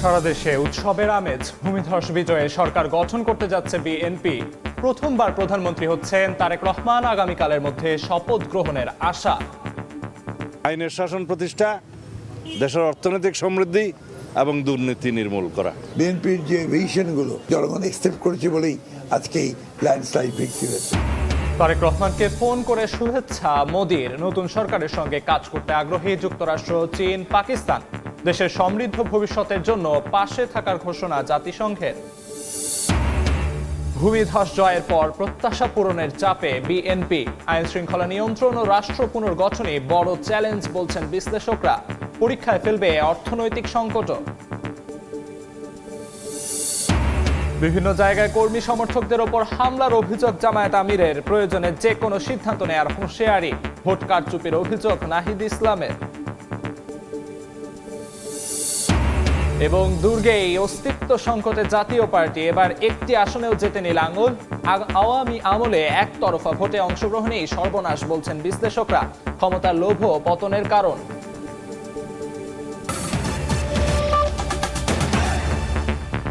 সারা দেশে উৎসবের আমেজ। ভূমিধস বিজয়ে সরকার গঠন করতে যাচ্ছে বিএনপি। প্রথমবার প্রধানমন্ত্রী হচ্ছেন তারেক রহমান। আগামীকালের মধ্যে শপথ গ্রহণের আশা। আইনের শাসন প্রতিষ্ঠা, দেশের অর্থনৈতিক সমৃদ্ধি এবং দুর্নীতি নির্মূল করা। বিএনপির যে ভিশনগুলো জনগণ অ্যাকসেপ্ট করেছে বলেই আজকে এই ল্যান্ডস্লাইড ভিক্টরি হয়েছে। তারেক রহমানকে ফোন করে শুভেচ্ছা মোদির। নতুন সরকারের সঙ্গে কাজ করতে আগ্রহী যুক্তরাষ্ট্র, চীন, পাকিস্তান। দেশের সমৃদ্ধ ভবিষ্যতের জন্য পাশে থাকার ঘোষণা জাতিসংঘের। ভূমিধস জয়ের পর প্রত্যাশা পূরণের চাপে বিএনপি। আইন শৃঙ্খলা নিয়ন্ত্রণ ও রাষ্ট্র পুনর্গঠনে বড় চ্যালেঞ্জ বলছেন বিশ্লেষকরা। পরীক্ষায় ফেলবে অর্থনৈতিক সংকটও। বিভিন্ন জায়গায় কর্মী সমর্থকদের ওপর হামলার অভিযোগ জামায়াত আমিরের। প্রয়োজনে যে কোনো সিদ্ধান্ত নেয়ার হুঁশিয়ারি। ভোট কারচুপির অভিযোগ নাহিদ ইসলামের। এবং দুর্গেই অস্তিত্ব সংকটে জাতীয় পার্টি। এবার একটি আসনেও যেতে নিল আঙুল। আওয়ামী আমলে একতরফা ভোটে অংশগ্রহণেই সর্বনাশ বলছেন বিশ্লেষকরা। ক্ষমতার লোভ পতনের কারণ।